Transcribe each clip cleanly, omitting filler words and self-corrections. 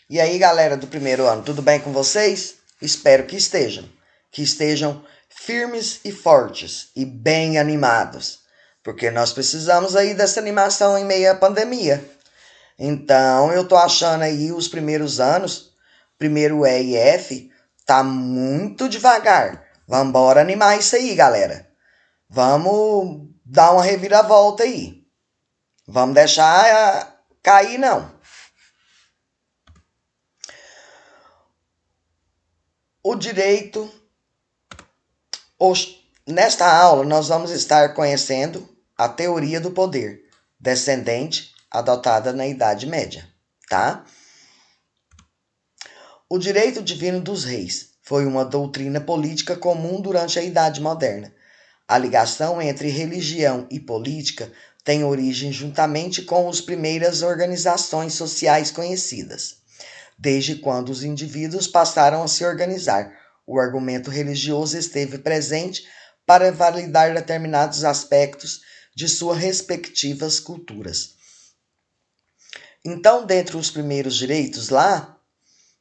E aí, galera do primeiro ano, tudo bem com vocês? Espero que estejam. Que estejam firmes e fortes e bem animados. Porque nós precisamos aí dessa animação em meio à pandemia. Então, eu tô achando aí os primeiros anos, primeiro E e F, tá muito devagar. Vambora animar isso aí, galera. Vamos dar uma reviravolta aí. Vamos deixar cair, não. O direito. Nesta aula, nós vamos estar conhecendo a teoria do poder descendente adotada na Idade Média, tá? O direito divino dos reis foi uma doutrina política comum durante a Idade Moderna. A ligação entre religião e política tem origem juntamente com as primeiras organizações sociais conhecidas. Desde quando os indivíduos passaram a se organizar, o argumento religioso esteve presente para validar determinados aspectos de suas respectivas culturas. Então, dentre os primeiros direitos lá,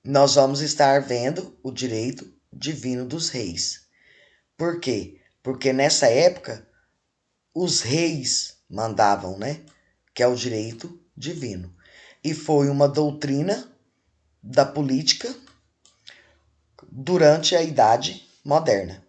nós vamos estar vendo o direito divino dos reis. Por quê? Porque nessa época, os reis mandavam, né? Que é o direito divino. E foi uma doutrina da política durante a Idade Moderna.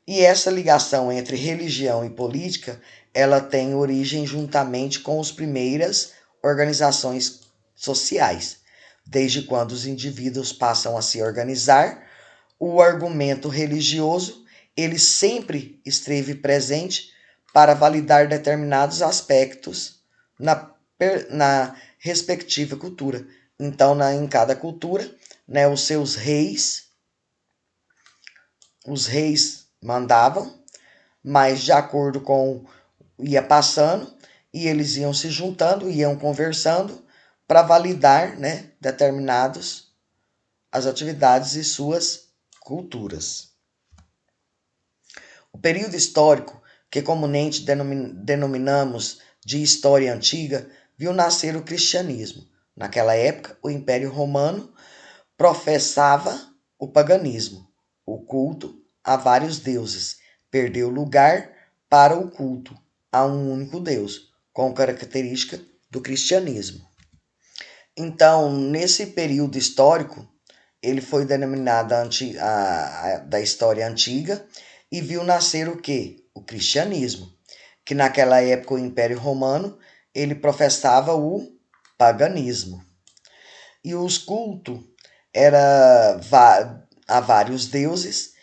E essa ligação entre religião e política, ela tem origem juntamente com as primeiras organizações sociais. Desde quando os indivíduos passam a se organizar, o argumento religioso, ele sempre esteve presente para validar determinados aspectos na respectiva cultura. Então, em cada cultura, né, os reis mandavam, mas de acordo com ia passando e eles iam se juntando, iam conversando para validar, né, determinados as atividades e suas culturas. O período histórico, que comumente denominamos de história antiga, viu nascer o cristianismo. Naquela época, o Império Romano professava o paganismo, o culto a vários deuses, perdeu lugar para o culto a um único Deus, com característica do cristianismo. Então, nesse período histórico, ele foi denominado da história antiga e viu nascer o quê? O cristianismo, que naquela época o Império Romano, ele professava o paganismo. E os cultos era a vários deuses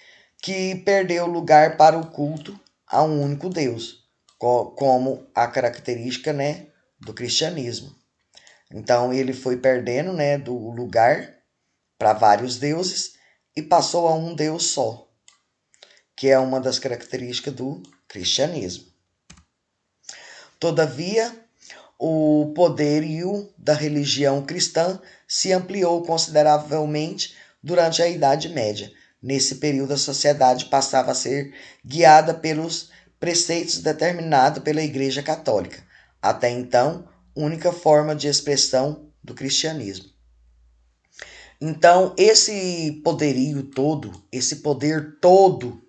que perdeu lugar para o culto a um único Deus, como a característica, né, do cristianismo. Então ele foi perdendo, né, do lugar para vários deuses e passou a um Deus só, que é uma das características do cristianismo. Todavia, o poderio da religião cristã se ampliou consideravelmente durante a Idade Média. Nesse período, a sociedade passava a ser guiada pelos preceitos determinados pela Igreja Católica, até então, única forma de expressão do cristianismo. Então, esse poderio todo, esse poder todo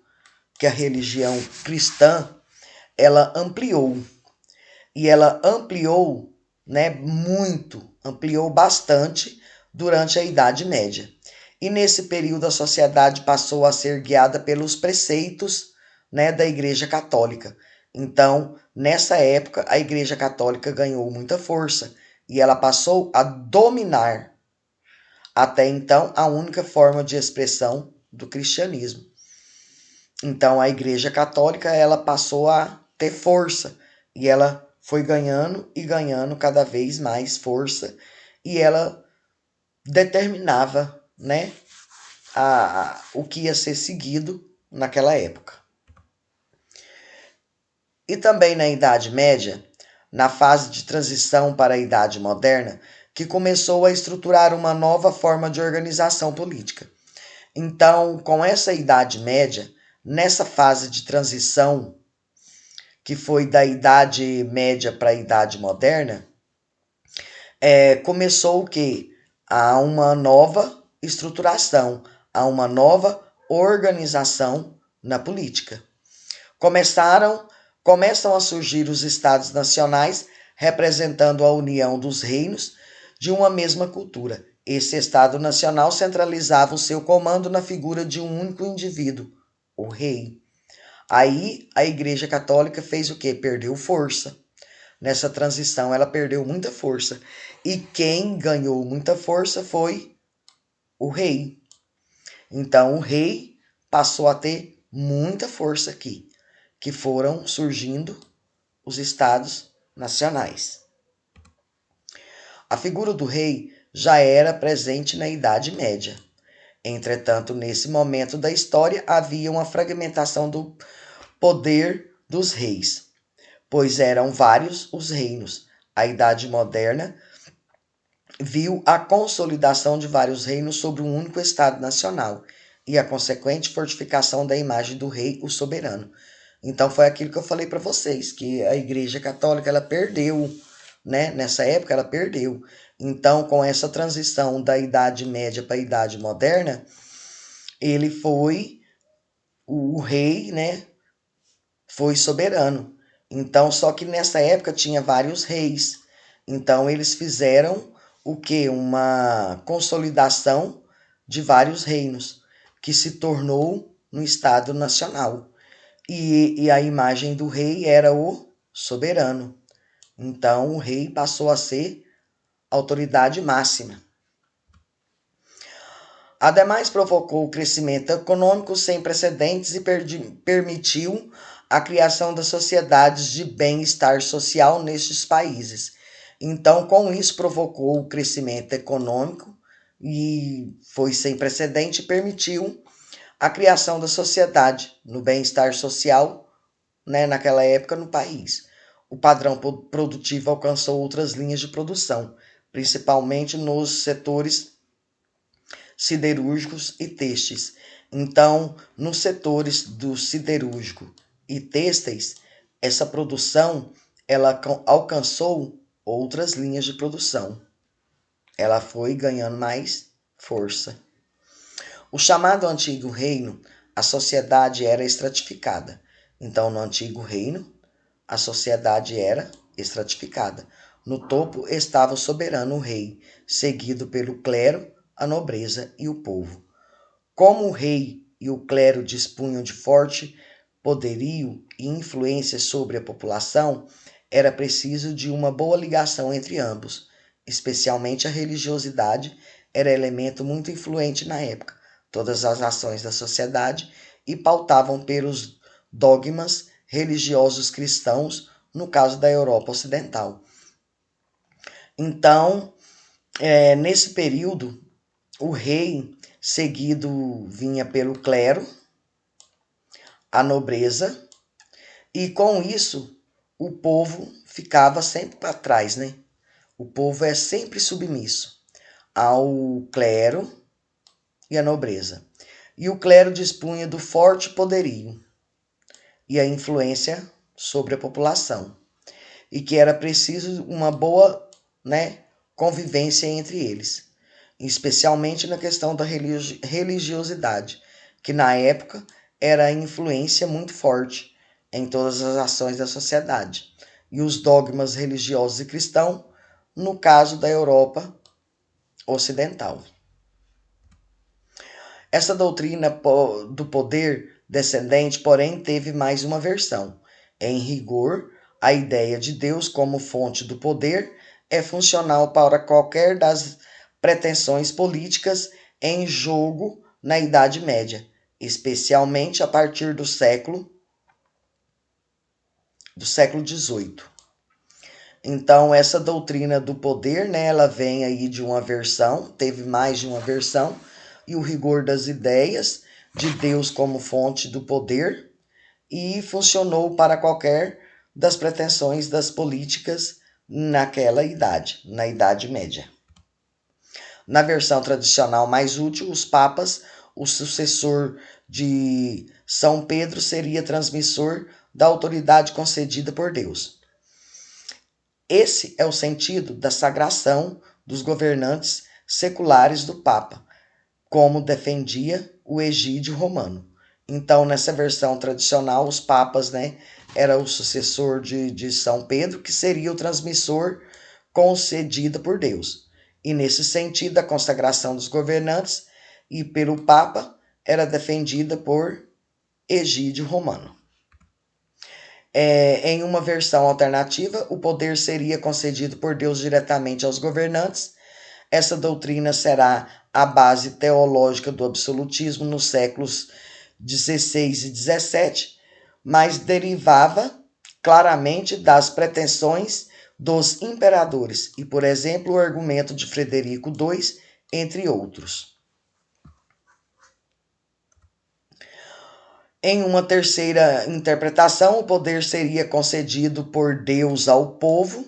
que a religião cristã, ela ampliou. E ela ampliou, né, muito, ampliou bastante durante a Idade Média. E nesse período a sociedade passou a ser guiada pelos preceitos, né, da Igreja Católica. Então, nessa época, a Igreja Católica ganhou muita força e ela passou a dominar, até então, a única forma de expressão do cristianismo. Então, a Igreja Católica, ela passou a ter força e ela foi ganhando e ganhando cada vez mais força e ela determinava, né, o que ia ser seguido naquela época. E também na Idade Média, na fase de transição para a Idade Moderna, que começou a estruturar uma nova forma de organização política. Então, com essa Idade Média, nessa fase de transição, que foi da Idade Média para a Idade Moderna, começou o quê? A uma nova estruturação, a uma nova organização na política. Começam a surgir os estados nacionais representando a união dos reinos de uma mesma cultura. Esse estado nacional centralizava o seu comando na figura de um único indivíduo, o rei. Aí a Igreja Católica fez o quê? Perdeu força. Nessa transição ela perdeu muita força. E quem ganhou muita força foi o rei. Então o rei passou a ter muita força aqui, que foram surgindo os estados nacionais. A figura do rei já era presente na Idade Média. Entretanto, nesse momento da história havia uma fragmentação do poder dos reis, pois eram vários os reinos. A Idade Moderna viu a consolidação de vários reinos sobre um único Estado nacional e a consequente fortificação da imagem do rei, o soberano. Então foi aquilo que eu falei para vocês, que a Igreja Católica ela perdeu, né? Nessa época ela perdeu. Então, com essa transição da Idade Média para a Idade Moderna, ele foi o rei, né? Foi soberano. Então, só que nessa época tinha vários reis. Então, eles fizeram o que? Uma consolidação de vários reinos, que se tornou um Estado nacional. E a imagem do rei era o soberano. Então, o rei passou a ser autoridade máxima. Ademais, provocou o crescimento econômico sem precedentes e permitiu a criação das sociedades de bem-estar social nestes países. Então, com isso, provocou o crescimento econômico e foi sem precedente e permitiu a criação da sociedade no bem-estar social, né, naquela época no país. O padrão produtivo alcançou outras linhas de produção, principalmente nos setores siderúrgicos e têxteis. Então, nos setores do siderúrgico e têxteis, essa produção ela alcançou outras linhas de produção. Ela foi ganhando mais força. O chamado Antigo Reino, a sociedade era estratificada. Então, no Antigo Reino, a sociedade era estratificada. No topo estava o soberano rei, seguido pelo clero, a nobreza e o povo. Como o rei e o clero dispunham de forte poderio e influência sobre a população, era preciso de uma boa ligação entre ambos. Especialmente a religiosidade era elemento muito influente na época. Todas as ações da sociedade e pautavam pelos dogmas religiosos cristãos, no caso da Europa Ocidental. Então, nesse período, o rei seguido vinha pelo clero, a nobreza, e com isso o povo ficava sempre para trás, né? O povo é sempre submisso ao clero e à nobreza. E o clero dispunha do forte poderio e a influência sobre a população, e que era preciso uma boa, né, convivência entre eles, especialmente na questão da religiosidade, que na época era a influência muito forte em todas as ações da sociedade, e os dogmas religiosos e cristãos, no caso da Europa Ocidental. Essa doutrina do poder descendente, porém, teve mais uma versão. Em rigor, a ideia de Deus como fonte do poder é funcional para qualquer das pretensões políticas em jogo na Idade Média, especialmente a partir do século XVIII. Então, essa doutrina do poder, né, ela vem aí de uma versão, teve mais de uma versão, e o rigor das ideias de Deus como fonte do poder, e funcionou para qualquer das pretensões das políticas naquela idade, na Idade Média. Na versão tradicional mais útil, os papas, o sucessor de São Pedro seria transmissor da autoridade concedida por Deus. Esse é o sentido da sagração dos governantes seculares do Papa, como defendia o Egídio Romano. Então, nessa versão tradicional, os papas, né, era o sucessor de São Pedro, que seria o transmissor concedido por Deus. E nesse sentido, a consagração dos governantes e pelo Papa era defendida por Egídio Romano. Em uma versão alternativa, o poder seria concedido por Deus diretamente aos governantes. Essa doutrina será a base teológica do absolutismo nos séculos XVI e XVII, mas derivava claramente das pretensões dos imperadores e, por exemplo, o argumento de Frederico II, entre outros. Em uma terceira interpretação, o poder seria concedido por Deus ao povo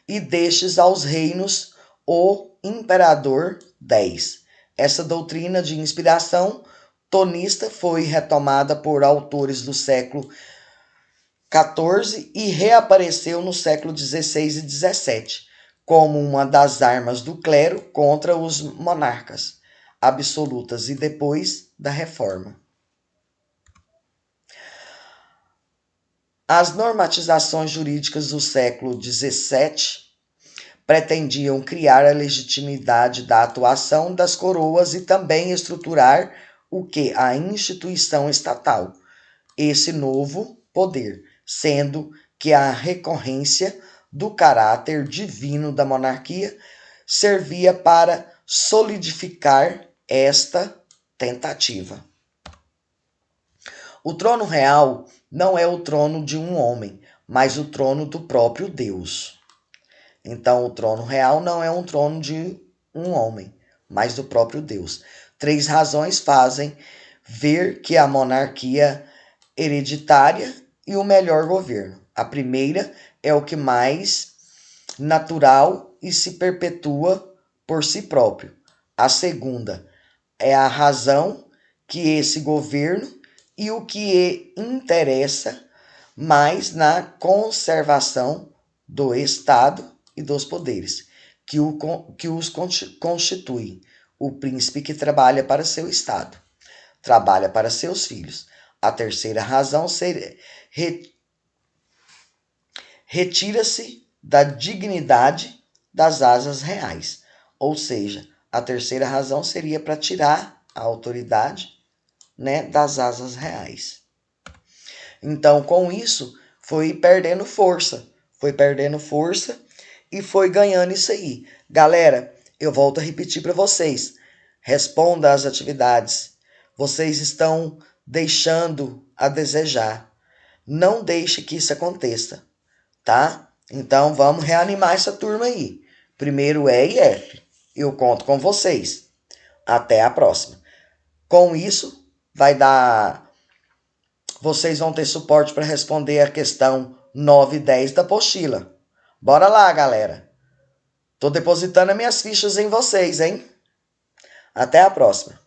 e destes aos reinos o imperador 10. Essa doutrina de inspiração tonista foi retomada por autores do século XIV e reapareceu no século XVI e XVII, como uma das armas do clero contra os monarcas absolutas e depois da Reforma. As normatizações jurídicas do século XVII pretendiam criar a legitimidade da atuação das coroas e também estruturar o que? A instituição estatal, esse novo poder, sendo que a recorrência do caráter divino da monarquia servia para solidificar esta tentativa. O trono real não é o trono de um homem, mas o trono do próprio Deus. Então, o trono real não é um trono de um homem, mas do próprio Deus. 3 razões fazem ver que a monarquia hereditária e o melhor governo. A primeira é o que mais natural e se perpetua por si próprio. A segunda é a razão que esse governo e o que interessa mais na conservação do Estado e dos poderes, que os constituem. O príncipe que trabalha para seu Estado, trabalha para seus filhos. A terceira razão retira-se da dignidade das asas reais. Ou seja, a terceira razão seria para tirar a autoridade, né, das asas reais. Então, com isso, foi perdendo força e foi ganhando isso aí. Galera, eu volto a repetir para vocês. Responda às atividades. Vocês estão deixando a desejar. Não deixe que isso aconteça, tá? Então, vamos reanimar essa turma aí. Primeiro E e F. Eu conto com vocês. Até a próxima. Com isso, vocês vão ter suporte para responder a questão 9 e 10 da apostila. Bora lá, galera. Tô depositando as minhas fichas em vocês, hein? Até a próxima.